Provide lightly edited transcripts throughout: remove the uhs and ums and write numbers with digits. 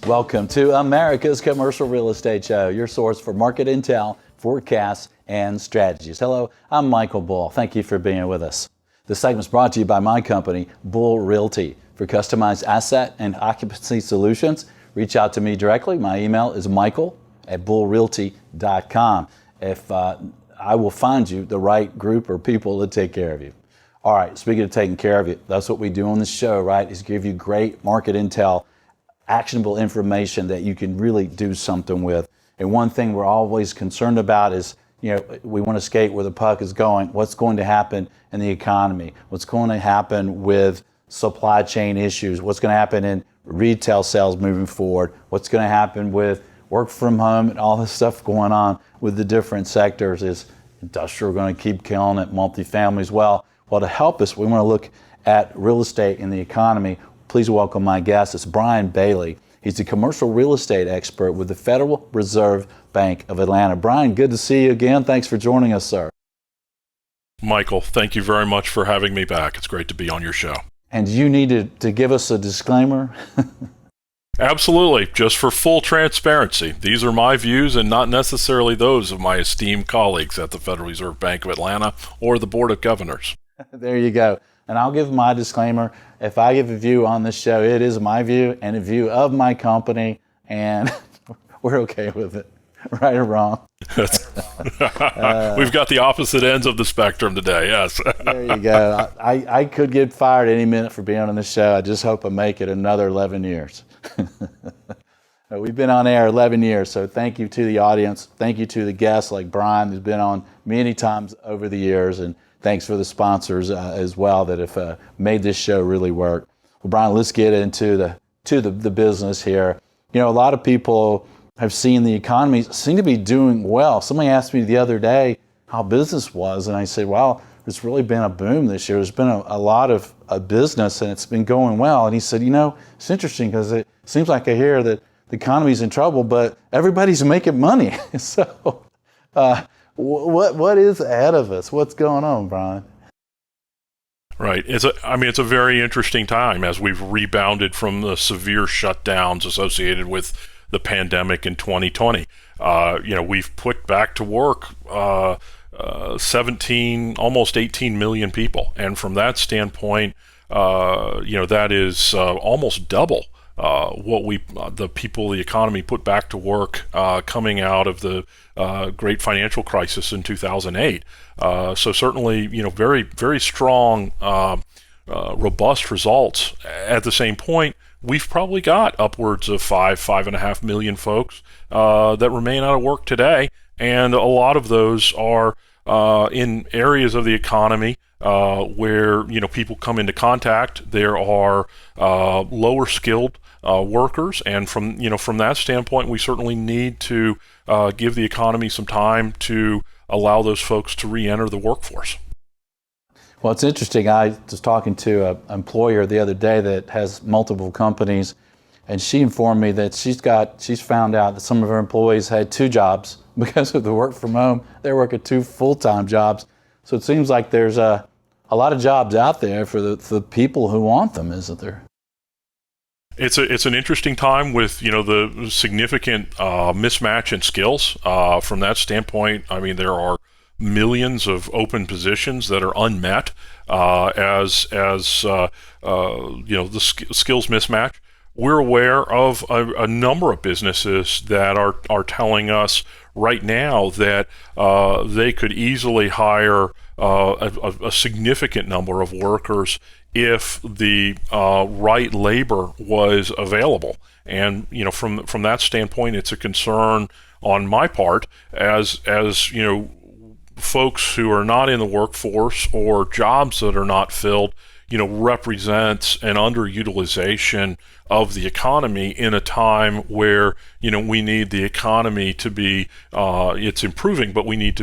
Welcome to America's Commercial Real Estate Show, your source for market intel, forecasts, and strategies. Hello, I'm Michael Bull. Thank you for being with us. This segment is brought to you by my company, Bull Realty. For customized asset and occupancy solutions, reach out to me directly. My email is michael@bullrealty.com. I will find you the right group or people to take care of you. All right, speaking of taking care of you, that's what we do on this show, right, is give you great market intel, actionable information that you can really do something with. And one thing we're always concerned about is, we want to skate where the puck is going. What's going to happen in the economy? What's going to happen with supply chain issues? What's going to happen in retail sales moving forward? What's going to happen with work from home and all this stuff going on with the different sectors? Is industrial going to keep killing it? Multifamily as well? Well, to help us, we want to look at real estate in the economy. Please welcome my guest. It's Brian Bailey. He's a commercial real estate expert with the Federal Reserve Bank of Atlanta. Brian, good to see you again. Thanks for joining us, sir. Michael, thank you very much for having me back. It's great to be on your show. And you need to give us a disclaimer? Absolutely. Just for full transparency, these are my views and not necessarily those of my esteemed colleagues at the Federal Reserve Bank of Atlanta or the Board of Governors. There you go. And I'll give my disclaimer. If I give a view on this show, it is my view and a view of my company, and we're okay with it, right or wrong. We've got the opposite ends of the spectrum today, yes. There you go. I could get fired any minute for being on this show. I just hope I make it another 11 years. We've been on air 11 years, so thank you to the audience. Thank you to the guests like Brian, who's been on many times over the years, and thanks for the sponsors as well that have made this show really work. Well, Brian, let's get into the business here. A lot of people have seen the economy seem to be doing well. Somebody asked me the other day how business was, and I said, well, there's really been a boom this year. There's been a lot of business, and it's been going well. And he said, it's interesting because it seems like I hear that the economy's in trouble, but everybody's making money. So what is ahead of us? What's going on, Brian? Right. It's a very interesting time as we've rebounded from the severe shutdowns associated with the pandemic in 2020. We've put back to work 17, almost 18 million people. And from that standpoint, that is almost double the people, the economy put back to work coming out of the great financial crisis in 2008. So certainly, very, very strong, robust results. At the same point, we've probably got upwards of 5.5 million folks that remain out of work today. And a lot of those are in areas of the economy where, people come into contact. There are lower skilled workers, and from that standpoint, we certainly need to give the economy some time to allow those folks to re-enter the workforce. Well, it's interesting. I was talking to an employer the other day that has multiple companies, and she informed me that she's found out that some of her employees had 2 jobs because of the work from home. They're working 2 full-time jobs. So it seems like there's a lot of jobs out there for the people who want them, isn't there? It's an interesting time with the significant mismatch in skills. From that standpoint, there are millions of open positions that are unmet as the skills mismatch. We're aware of a number of businesses that are telling us right now that they could easily hire a significant number of workers if the right labor was available. And from that standpoint, it's a concern on my part as folks who are not in the workforce or jobs that are not filled represents an underutilization of the economy in a time where we need the economy to be it's improving, but we need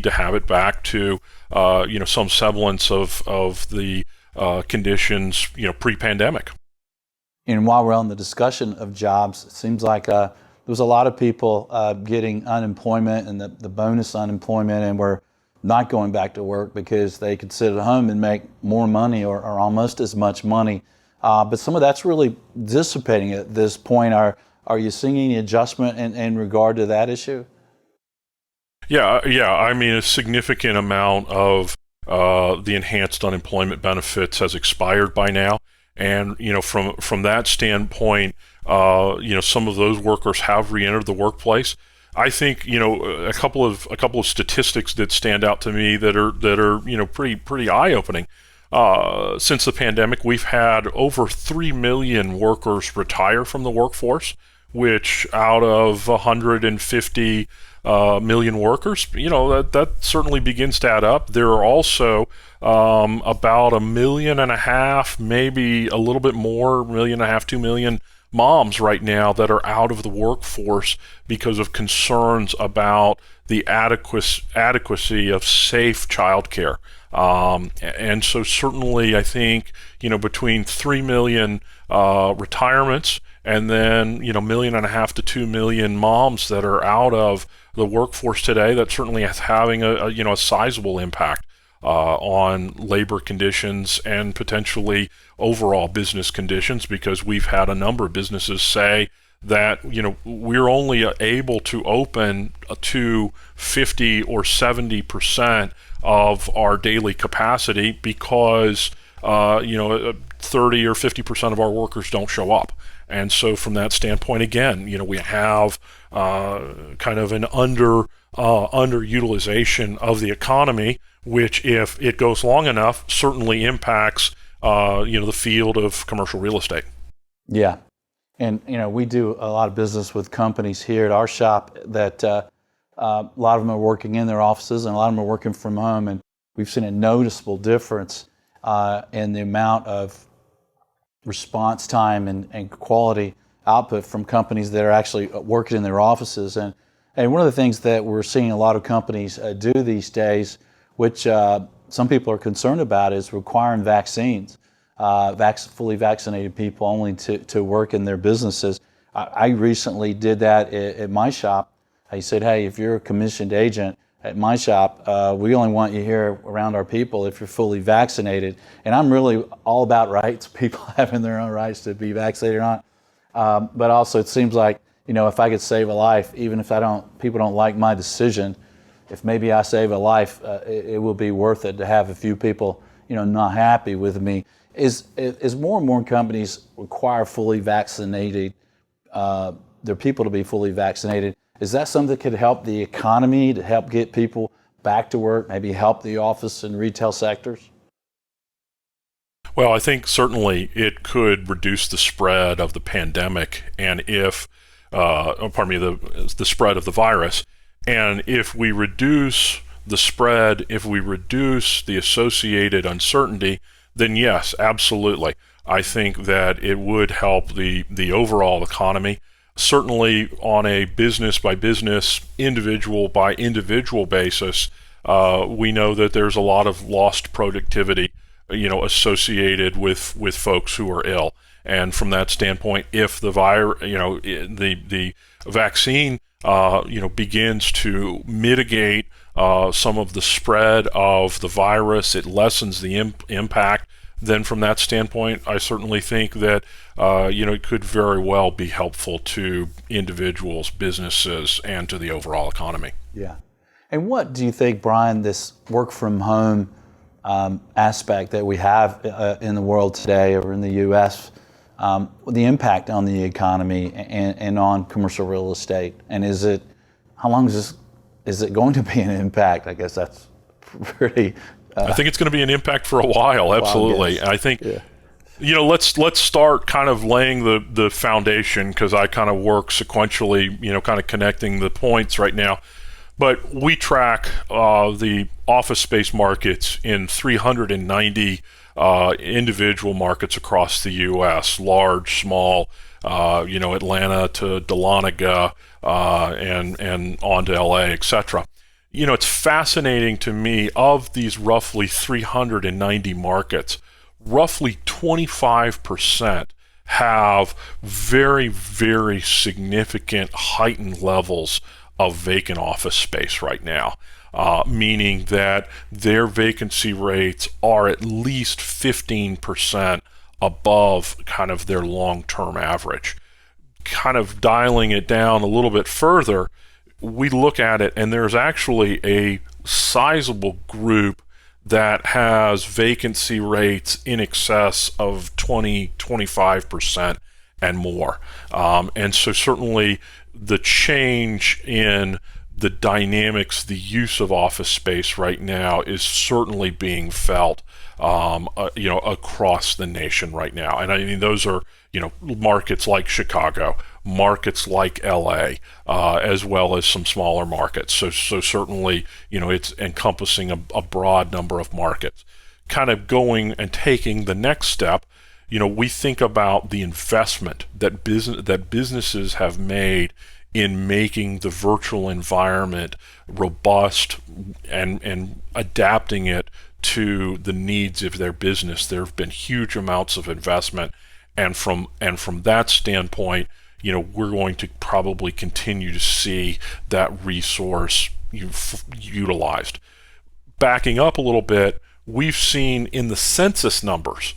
to have it back to some semblance of the conditions pre-pandemic. And while we're on the discussion of jobs, it seems like there was a lot of people getting unemployment and the bonus unemployment, and were not going back to work because they could sit at home and make more money or almost as much money. But some of that's really dissipating at this point. Are Are you seeing any adjustment in regard to that issue? Yeah. I mean, a significant amount of the enhanced unemployment benefits has expired by now, and from that standpoint, some of those workers have re-entered the workplace. I think a couple of statistics that stand out to me that are pretty eye-opening. Since the pandemic, we've had over 3 million workers retire from the workforce, which out of 150 million workers, that certainly begins to add up. There are also about 1.5 million, maybe a little bit more, 1.5 million, 2 million moms right now that are out of the workforce because of concerns about the adequacy of safe childcare. And so certainly I think, between 3 million retirements and then, 1.5 million to 2 million moms that are out of the workforce today, that certainly is having a sizable impact on labor conditions and potentially overall business conditions, because we've had a number of businesses say that we're only able to open to 50 or 70% of our daily capacity because 30 or 50% of our workers don't show up. And so from that standpoint, again, we have kind of an underutilization of the economy, which, if it goes long enough, certainly impacts the field of commercial real estate. Yeah. And, we do a lot of business with companies here at our shop that a lot of them are working in their offices and a lot of them are working from home. And we've seen a noticeable difference in the amount of response time and quality output from companies that are actually working in their offices. And one of the things that we're seeing a lot of companies do these days, which some people are concerned about, is requiring vaccines. Fully vaccinated people only to work in their businesses. I recently did that at my shop. I said, hey, if you're a commissioned agent at my shop, we only want you here around our people if you're fully vaccinated. And I'm really all about rights, people having their own rights to be vaccinated or not. But also it seems like, if I could save a life, even if people don't like my decision, if maybe I save a life, it will be worth it to have a few people, not happy with me. Is more and more companies require fully vaccinated, their people to be fully vaccinated. Is that something that could help the economy, to help get people back to work, maybe help the office and retail sectors? Well, I think certainly it could reduce the spread of the pandemic, and the spread of the virus. And if we reduce the spread, if we reduce the associated uncertainty, then yes, absolutely. I think that it would help the overall economy. Certainly on a business by business, individual by individual basis, we know that there's a lot of lost productivity, associated with folks who are ill. And from that standpoint, if the the vaccine, begins to mitigate some of the spread of the virus, it lessens the impact. Then from that standpoint, I certainly think that, it could very well be helpful to individuals, businesses, and to the overall economy. Yeah. And what do you think, Brian, this work from home aspect that we have in the world today, or in the U.S., the impact on the economy and on commercial real estate? And how long is it going to be an impact? I guess that's pretty... I think it's going to be an impact for a while, absolutely. I think, let's start kind of laying the foundation, because I kind of work sequentially, kind of connecting the points right now. But we track the office space markets in 390 individual markets across the U.S., large, small, Atlanta to Dahlonega, and on to L.A., etc. It's fascinating to me, of these roughly 390 markets, roughly 25% have very, very significant heightened levels of vacant office space right now, meaning that their vacancy rates are at least 15% above kind of their long-term average. kind of dialing it down a little bit further, we look at it and there's actually a sizable group that has vacancy rates in excess of 20-25% and more. And so certainly the change in the dynamics, the use of office space right now is certainly being felt, across the nation right now. And I mean, those are, markets like Chicago, markets like LA, as well as some smaller markets. So certainly, it's encompassing a broad number of markets. Kind of going and taking the next step, we think about the investment that businesses have made in making the virtual environment robust and adapting it to the needs of their business. There have been huge amounts of investment, and from that standpoint, we're going to probably continue to see that resource utilized. Backing up a little bit, we've seen in the census numbers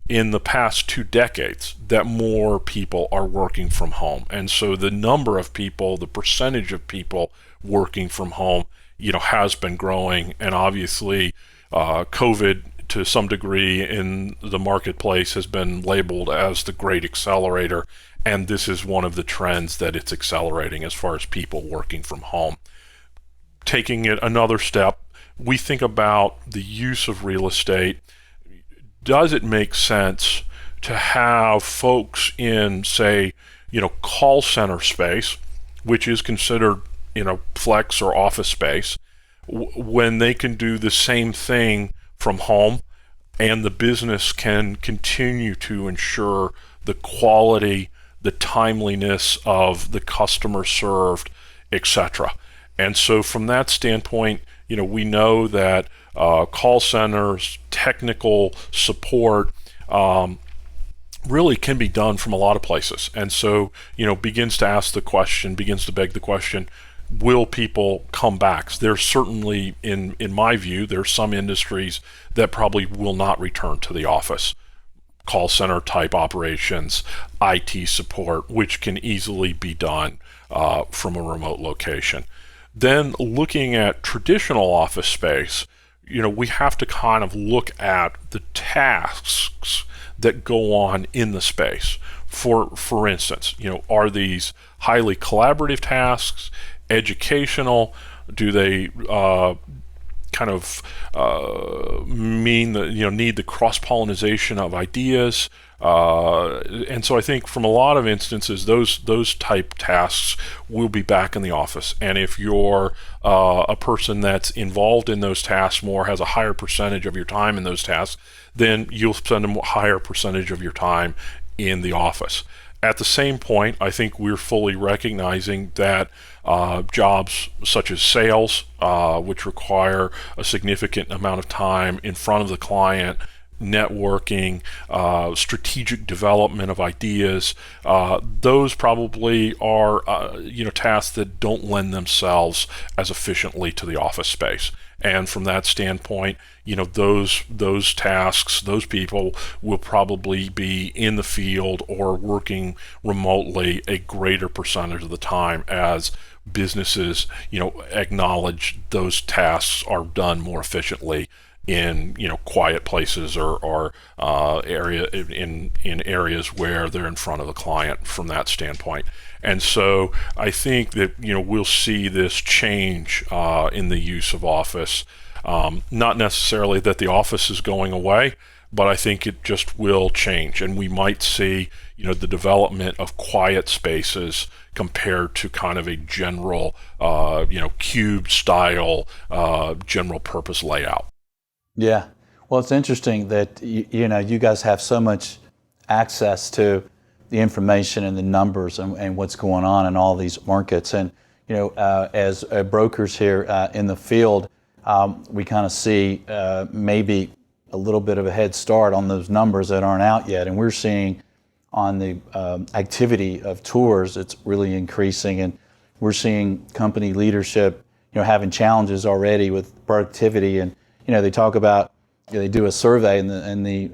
in the past 2 decades that more people are working from home. And so the number of people, the percentage of people working from home, has been growing. And obviously, COVID to some degree in the marketplace has been labeled as the great accelerator. And this is one of the trends that it's accelerating as far as people working from home. Taking it another step, we think about the use of real estate. Does it make sense to have folks in, say, call center space, which is considered, flex or office space, when they can do the same thing from home and the business can continue to ensure the quality, the timeliness of the customer served, etc. And so from that standpoint, we know that call centers, technical support really can be done from a lot of places. And so, begins to beg the question, will people come back? There's certainly, in my view, there's some industries that probably will not return to the office. Call center type operations, IT support, which can easily be done from a remote location. Then looking at traditional office space, we have to kind of look at the tasks that go on in the space. For instance, are these highly collaborative tasks, educational? Do they mean that need the cross-pollination of ideas? And so I think from a lot of instances, those type tasks will be back in the office. And if you're a person that's involved in those tasks more, has a higher percentage of your time in those tasks, then you'll spend a higher percentage of your time in the office. At the same point, I think we're fully recognizing that jobs such as sales, which require a significant amount of time in front of the client, networking, strategic development of ideas, those probably are tasks that don't lend themselves as efficiently to the office space. And from that standpoint, those tasks, those people will probably be in the field or working remotely a greater percentage of the time as businesses, acknowledge those tasks are done more efficiently in quiet places or in areas where they're in front of the client from that standpoint. And so I think that we'll see this change in the use of office. Not necessarily that the office is going away, but I think it just will change, and we might see the development of quiet spaces compared to kind of a general cube style general purpose layout. Yeah. Well, it's interesting that you guys have so much access to the information and the numbers and what's going on in all these markets. And as brokers here in the field, we kind of see maybe a little bit of a head start on those numbers that aren't out yet. And we're seeing on the activity of tours, it's really increasing, and we're seeing company leadership, having challenges already with productivity. And they talk about, they do a survey, and the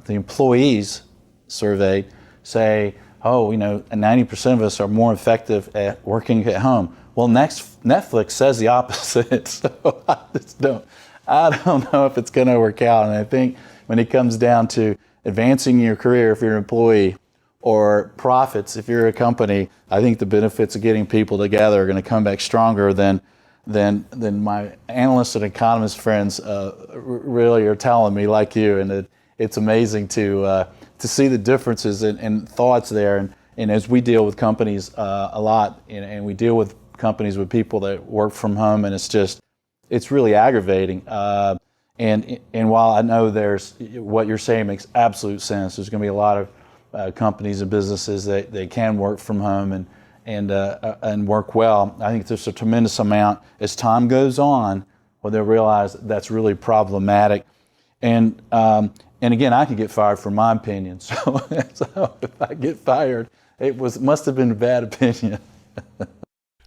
employees survey say, oh, 90% of us are more effective at working at home. Well, Netflix says the opposite. So I don't know if it's going to work out. And I think when it comes down to advancing your career, if you're an employee, or profits, if you're a company, I think the benefits of getting people together are going to come back stronger than my analyst and economist friends really are telling me, like you. And it's amazing to see the differences in thoughts there. And as we deal with companies a lot, and we deal with companies with people that work from home, and it's really aggravating. And while I know what you're saying makes absolute sense, there's going to be a lot of companies and businesses that they can work from home and work well. I think there's a tremendous amount as time goes on where they'll realize that's really problematic. And again, I could get fired for my opinion. So if I get fired, must have been a bad opinion.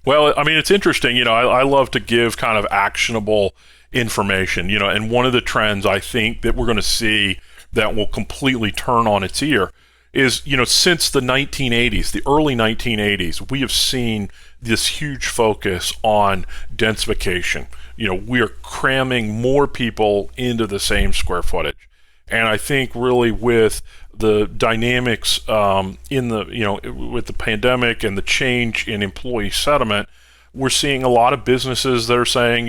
Well, I mean, it's interesting. I love to give kind of actionable information. And one of the trends I think that we're going to see that will completely turn on its ear is, since the 1980s, the early 1980s, we have seen this huge focus on densification. We are cramming more people into the same square footage. And I think really with the dynamics with the pandemic and the change in employee sentiment, we're seeing a lot of businesses that are saying,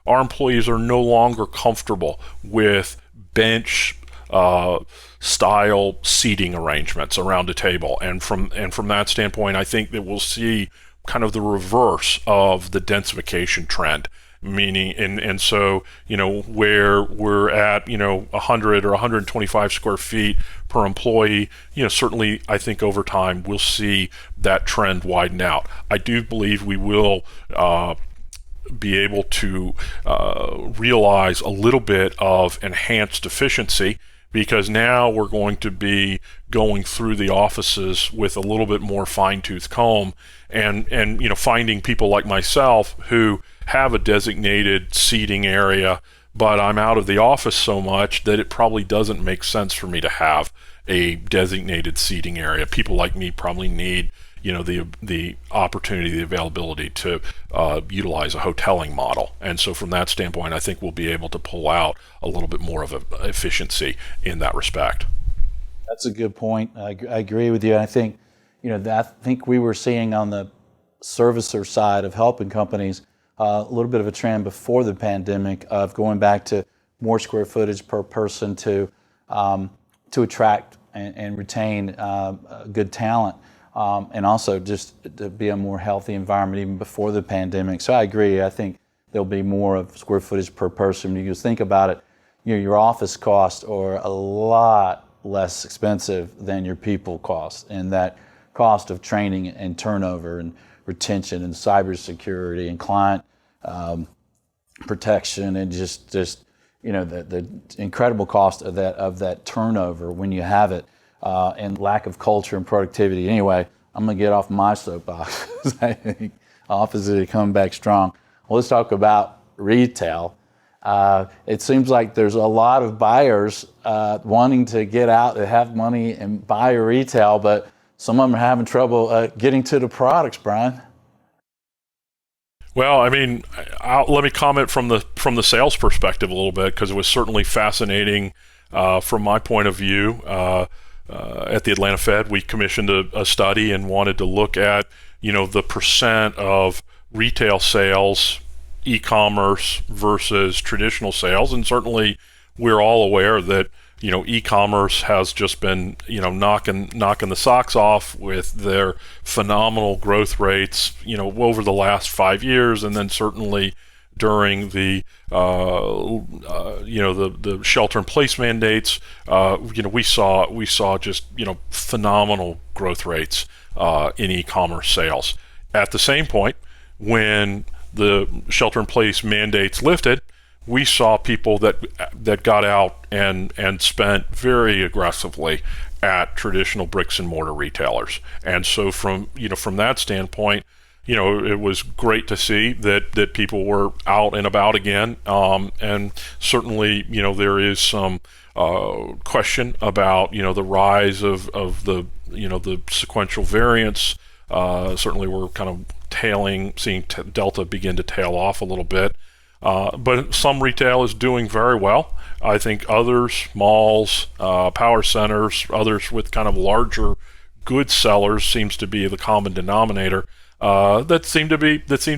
our employees are no longer comfortable with bench style seating arrangements around a table, and from that standpoint, I think that we'll see kind of the reverse of the densification trend. Meaning, and so where we're at 100 or 125 square feet per employee, certainly I think over time we'll see that trend widen out. I do believe we will be able to realize a little bit of enhanced efficiency, because now we're going to be going through the offices with a little bit more fine-tooth comb, and finding people like myself who have a designated seating area, but I'm out of the office so much that it probably doesn't make sense for me to have a designated seating area. People like me probably need the opportunity, the availability to utilize a hoteling model. And so from that standpoint, I think we'll be able to pull out a little bit more of efficiency in that respect. That's a good point. I agree with you. I think, I think we were seeing on the servicer side of helping companies a little bit of a trend before the pandemic of going back to more square footage per person to attract and retain good talent. And also just to be a more healthy environment even before the pandemic. So I agree. I think there'll be more of square footage per person. You just think about it, your office costs are a lot less expensive than your people costs, and that cost of training and turnover and retention and cybersecurity and client protection and just the incredible cost of that turnover when you have it. And lack of culture and productivity. Anyway, I'm going to get off my soapbox. I think offices are coming back strong. Well, let's talk about retail. It seems like there's a lot of buyers wanting to get out and have money and buy retail, but some of them are having trouble getting to the products, Brian. Well, I mean, let me comment from the sales perspective a little bit, because it was certainly fascinating from my point of view. At the Atlanta Fed, we commissioned a study and wanted to look at, the percent of retail sales, e-commerce versus traditional sales. And certainly we're all aware that, e-commerce has just been, knocking the socks off with their phenomenal growth rates, over the last 5 years. And then certainly during the the shelter-in-place mandates, we saw just phenomenal growth rates in e-commerce sales. At the same point, when the shelter-in-place mandates lifted, we saw people that got out and spent very aggressively at traditional bricks and mortar retailers. And so from that standpoint, it was great to see that people were out and about again. And certainly, there is some question about, the rise of the the sequential variance. Certainly, we're kind of seeing Delta begin to tail off a little bit. But some retail is doing very well. I think others, malls, power centers, others with kind of larger goods sellers seems to be the common denominator. That seem to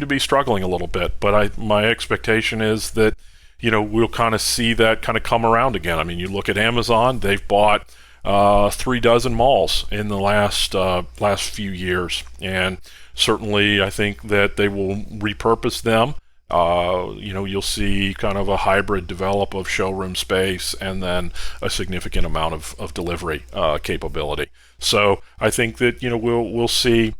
be struggling a little bit. But my expectation is that we'll kind of see that kind of come around again. I mean, you look at Amazon; they've bought 36 malls in the last few years, and certainly I think that they will repurpose them. You'll see kind of a hybrid develop of showroom space and then a significant amount of delivery capability. So I think that we'll see.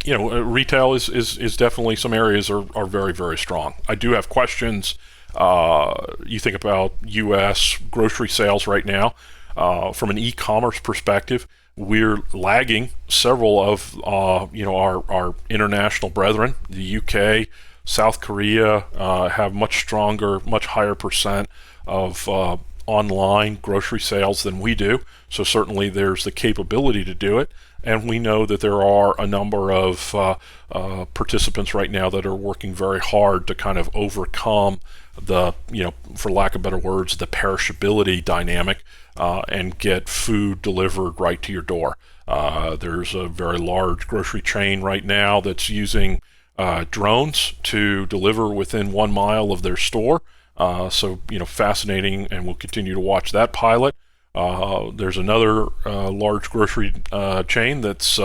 Retail is definitely, some areas are very, very strong. I do have questions. You think about U.S. grocery sales right now. From an e-commerce perspective, we're lagging several of our international brethren. The UK, South Korea have much stronger, much higher percent of online grocery sales than we do. So certainly there's the capability to do it. And we know that there are a number of participants right now that are working very hard to kind of overcome the, for lack of better words, the perishability dynamic and get food delivered right to your door. There's a very large grocery chain right now that's using drones to deliver within 1 mile of their store. So fascinating, and we'll continue to watch that pilot. There's another large grocery chain that's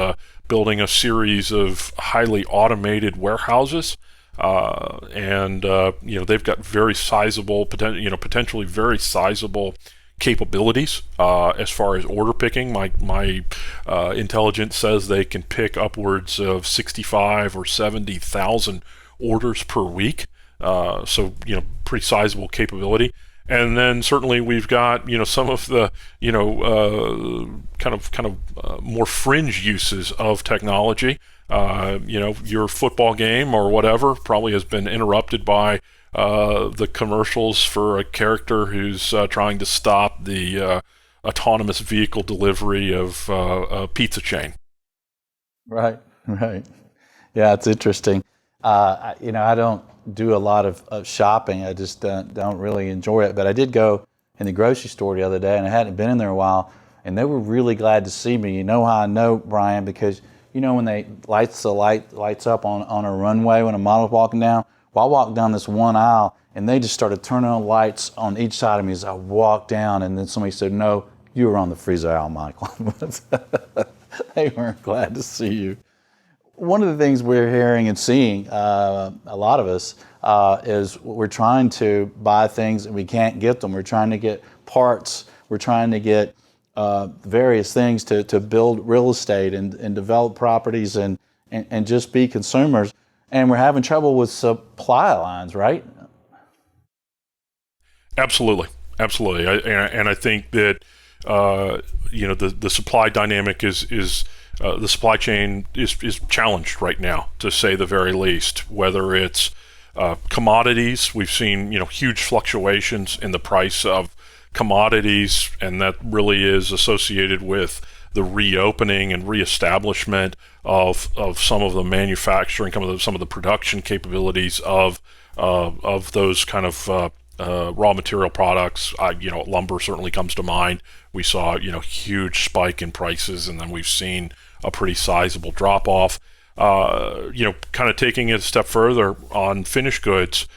building a series of highly automated warehouses, and they've got very sizable, potentially very sizable capabilities as far as order picking. My intelligence says they can pick upwards of 65 or 70,000 orders per week. So pretty sizable capability. And then certainly we've got some of the kind of more fringe uses of technology. Your football game or whatever probably has been interrupted by the commercials for a character who's trying to stop the autonomous vehicle delivery of a pizza chain. Right. Yeah, it's interesting. I don't do a lot of shopping. I just don't really enjoy it. But I did go in the grocery store the other day, and I hadn't been in there a while, and they were really glad to see me. You know how I know, Brian? Because when they lights up on a runway when a model's walking down. Well, I walked down this one aisle, and they just started turning on lights on each side of me as I walked down. And then somebody said, "No, you were on the freezer aisle, Michael." They weren't glad to see you. One of the things we're hearing and seeing, a lot of us, is we're trying to buy things and we can't get them. We're trying to get parts. We're trying to get various things to build real estate and develop properties and just be consumers. And we're having trouble with supply lines, right? Absolutely. And I think that the supply dynamic is the supply chain is challenged right now, to say the very least. Whether it's commodities, we've seen huge fluctuations in the price of commodities, and that really is associated with the reopening and reestablishment of some of the manufacturing, some of the production capabilities of those kind of raw material products. Lumber certainly comes to mind. We saw huge spike in prices, and then we've seen a pretty sizable drop off. Kind of taking it a step further on finished goods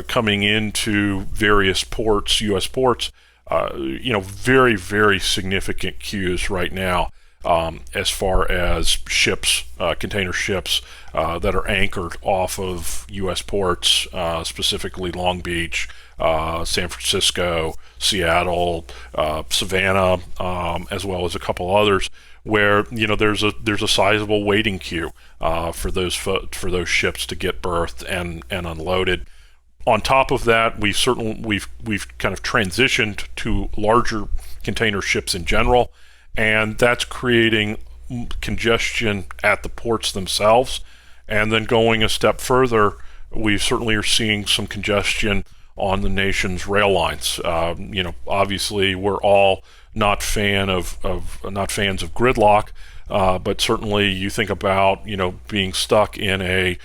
coming into various ports, U.S. ports. Very, very significant queues right now as far as ships, container ships that are anchored off of U.S. ports, specifically Long Beach, San Francisco, Seattle, Savannah, as well as a couple others, where there's a sizable waiting queue for those ships to get berthed and unloaded. On top of that, we've kind of transitioned to larger container ships in general, and that's creating congestion at the ports themselves. And then going a step further, we certainly are seeing some congestion on the nation's rail lines. Obviously, we're all not fans of gridlock. But certainly you think about, being stuck in a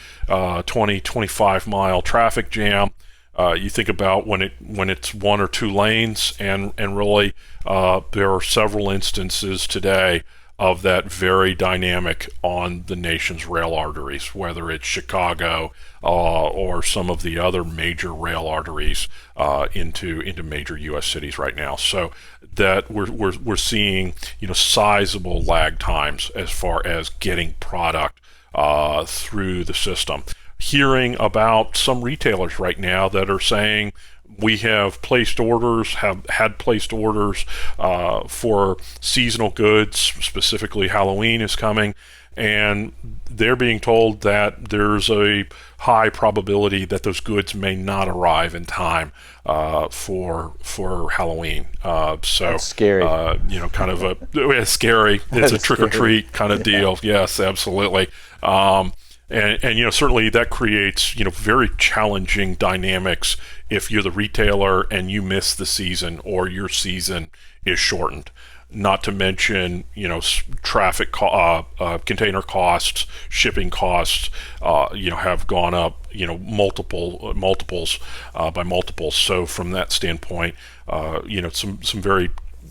25 mile traffic jam. You think about when it's one or two lanes, and really there are several instances today of that very dynamic on the nation's rail arteries, whether it's Chicago or some of the other major rail arteries into major U.S. cities right now. So that we're seeing sizable lag times as far as getting product through the system. Hearing about some retailers right now that are saying we have had placed orders for seasonal goods, specifically Halloween is coming, and they're being told that there's a high probability that those goods may not arrive in time for Halloween. So that's scary. Kind of it's scary. It's a trick or treat kind of deal. Yes, absolutely. And certainly that creates very challenging dynamics if you're the retailer and you miss the season or your season is shortened. Not to mention traffic container costs, shipping costs have gone up multiples by multiples. So from that standpoint, some very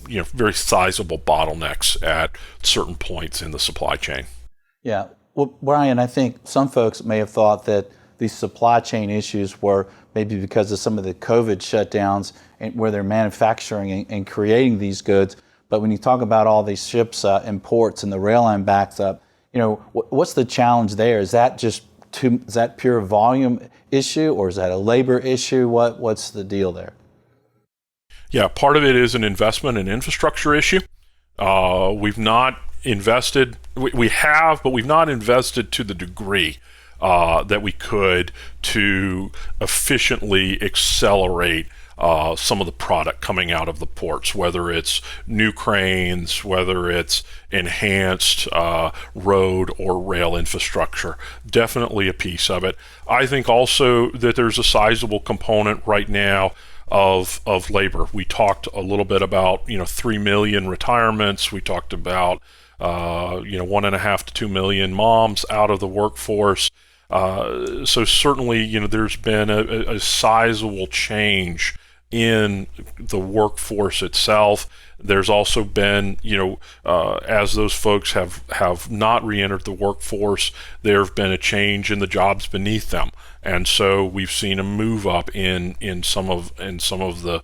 very sizable bottlenecks at certain points in the supply chain. Yeah. Well, Brian, I think some folks may have thought that these supply chain issues were maybe because of some of the COVID shutdowns and where they're manufacturing and creating these goods. But when you talk about all these ships and ports and the rail line backs up, what's the challenge there? Is that is that pure volume issue, or is that a labor issue? What's the deal there? Yeah, part of it is an investment and infrastructure issue. We've not invested. We have, but we've not invested to the degree that we could to efficiently accelerate some of the product coming out of the ports, whether it's new cranes, whether it's enhanced road or rail infrastructure. Definitely a piece of it. I think also that there's a sizable component right now of labor. We talked a little bit about 3 million retirements. We talked about 1.5 to 2 million moms out of the workforce. So certainly there's been a sizable change in the workforce itself. There's also been, as those folks have not re-entered the workforce, there have been a change in the jobs beneath them, and so we've seen a move up in some of the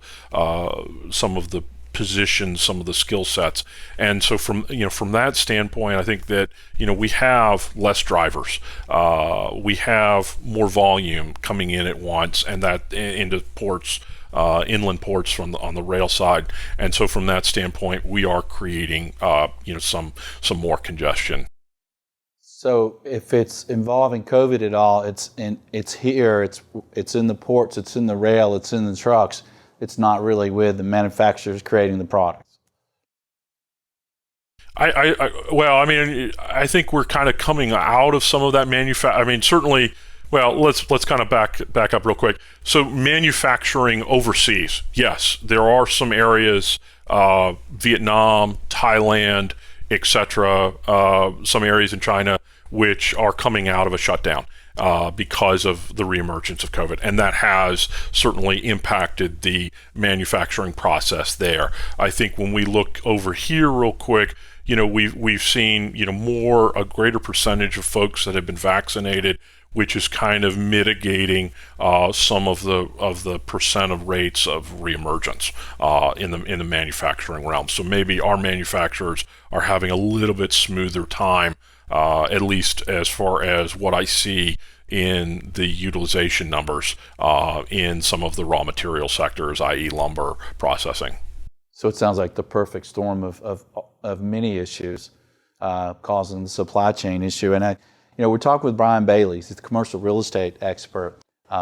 positions, some of the skill sets. And so from that standpoint, I think that we have less drivers, we have more volume coming in at once, and that into ports. Inland ports on the rail side, and so from that standpoint, we are creating some more congestion. So if it's involving COVID at all, it's here, it's in the ports, it's in the rail, it's in the trucks. It's not really with the manufacturers creating the products. I think we're kind of coming out of some of that certainly. Well, let's kind of back up real quick. So manufacturing overseas, yes, there are some areas, Vietnam, Thailand, etc., some areas in China, which are coming out of a shutdown because of the reemergence of COVID, and that has certainly impacted the manufacturing process there. I think when we look over here real quick, we've seen a greater percentage of folks that have been vaccinated, which is kind of mitigating some of the percent of rates of reemergence in the manufacturing realm. So maybe our manufacturers are having a little bit smoother time, at least as far as what I see in the utilization numbers in some of the raw material sectors, i.e. lumber processing. So it sounds like the perfect storm of many issues causing the supply chain issue. And we're talking with Brian Bailey. He's the commercial real estate expert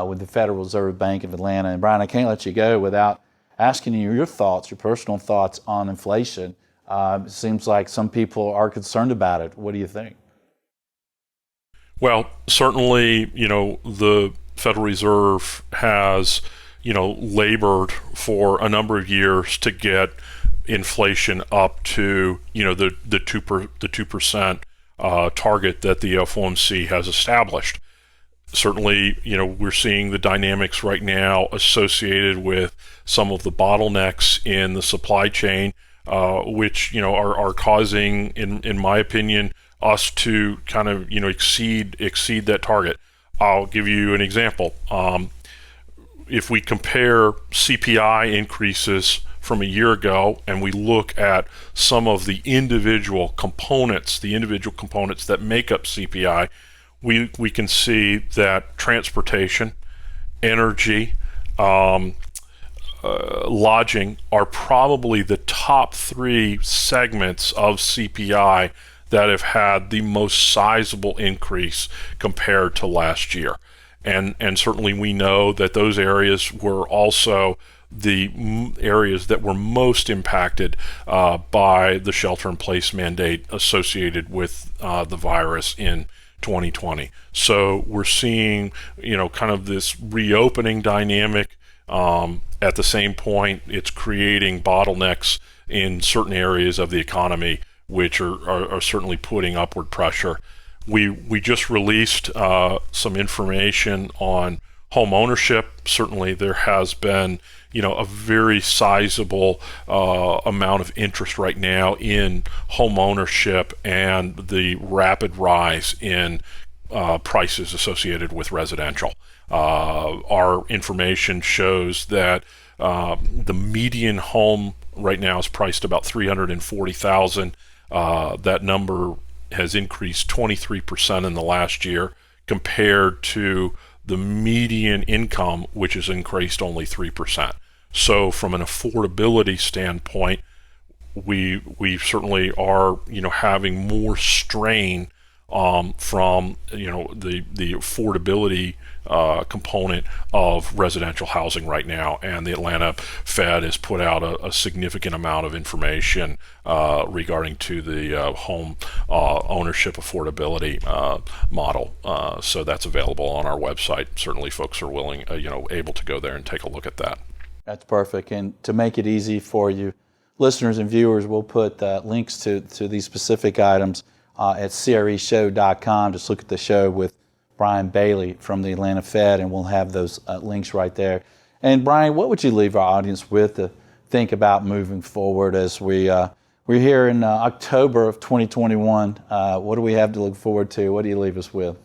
with the Federal Reserve Bank of Atlanta. And Brian, I can't let you go without asking you your thoughts, your personal thoughts on inflation. It seems like some people are concerned about it. What do you think? Well, certainly, the Federal Reserve has, labored for a number of years to get inflation up to the 2% target that the FOMC has established. Certainly, we're seeing the dynamics right now associated with some of the bottlenecks in the supply chain, which are causing, in my opinion, us to kind of exceed that target. I'll give you an example. If we compare CPI increases from a year ago and we look at some of the individual components that make up CPI, we can see that transportation, energy, lodging are probably the top three segments of CPI that have had the most sizable increase compared to last year. And certainly we know that those areas were also the areas that were most impacted by the shelter-in-place mandate associated with the virus in 2020. So we're seeing, kind of this reopening dynamic. At the same point, it's creating bottlenecks in certain areas of the economy, which are certainly putting upward pressure. We just released some information on home ownership. Certainly there has been a very sizable amount of interest right now in home ownership and the rapid rise in prices associated with residential. Our information shows that the median home right now is priced about $340,000. That number has increased 23% in the last year compared to the median income, which has increased only 3%. So from an affordability standpoint, we certainly are having more strain from the affordability component of residential housing right now, and the Atlanta Fed has put out a significant amount of information regarding to the home ownership affordability model. So that's available on our website. Certainly, folks are able to go there and take a look at that. That's perfect. And to make it easy for you, listeners and viewers, we'll put links to these specific items at CREshow.com. Just look at the show with Brian Bailey from the Atlanta Fed, and we'll have those links right there. And Brian, what would you leave our audience with to think about moving forward as we're here in October of 2021? What do we have to look forward to? What do you leave us with?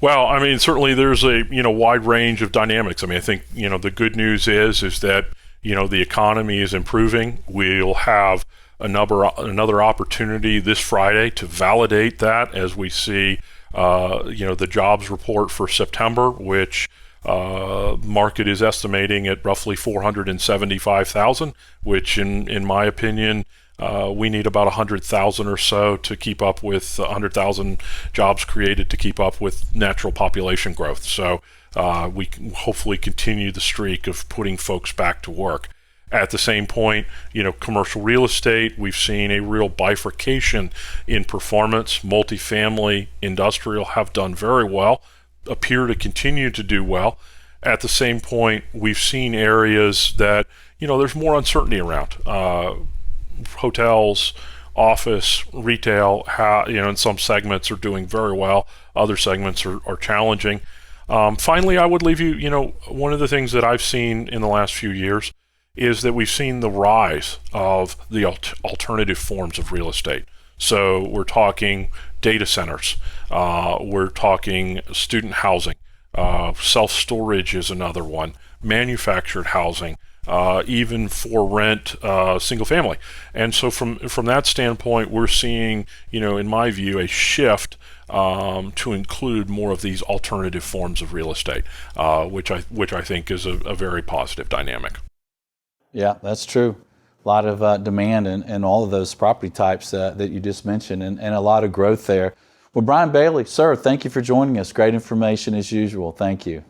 Well, I mean, certainly there's a wide range of dynamics. I mean, I think the good news is that the economy is improving. We'll have another opportunity this Friday to validate that as we see the jobs report for September, which market is estimating at roughly 475,000, which in my opinion, we need about 100,000 or so to keep up with 100,000 jobs created to keep up with natural population growth. So we can hopefully continue the streak of putting folks back to work. At the same point, commercial real estate, we've seen a real bifurcation in performance. Multifamily, industrial have done very well, appear to continue to do well. At the same point, we've seen areas that, there's more uncertainty around. Hotels, office, retail, in some segments are doing very well. Other segments are challenging. Finally, I would leave you, one of the things that I've seen in the last few years is that we've seen the rise of the alternative forms of real estate. So we're talking data centers, we're talking student housing, self-storage is another one, manufactured housing, even for rent, single family. And so from that standpoint, we're seeing, in my view, a shift to include more of these alternative forms of real estate, which I think is a very positive dynamic. Yeah, that's true. A lot of demand in all of those property types that you just mentioned, and a lot of growth there. Well, Brian Bailey, sir, thank you for joining us. Great information as usual. Thank you.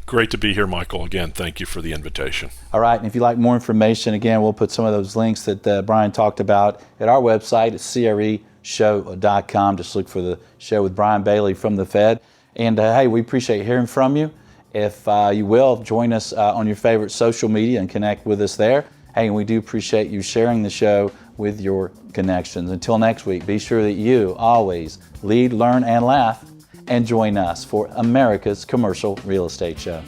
Great to be here, Michael. Again, thank you for the invitation. All right, and if you'd like more information, again, we'll put some of those links that Brian talked about at our website at CREshow.com. Just look for the show with Brian Bailey from the Fed. And hey, we appreciate hearing from you. If you will, join us on your favorite social media and connect with us there Hey, and we do appreciate you sharing the show with your connections. Until next week, be sure that you always lead, learn, and laugh, and join us for America's Commercial Real Estate Show.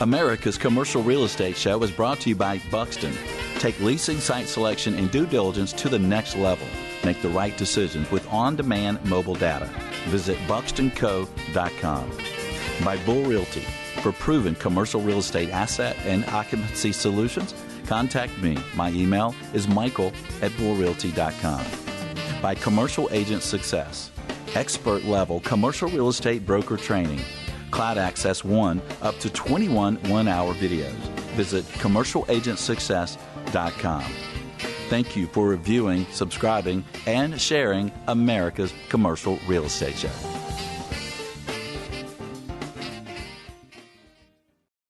America's Commercial Real Estate Show is brought to you by Buxton. Take leasing, site selection, and due diligence to the next level. Make the right decisions with on-demand mobile data. Visit buxtonco.com. By Bull Realty. For proven commercial real estate asset and occupancy solutions, contact me. My email is michael@bullrealty.com. By Commercial Agent Success. Expert-level commercial real estate broker training. Cloud Access 1, up to 21 one-hour videos. Visit commercialagentsuccess.com. Thank you for reviewing, subscribing, and sharing America's Commercial Real Estate Show.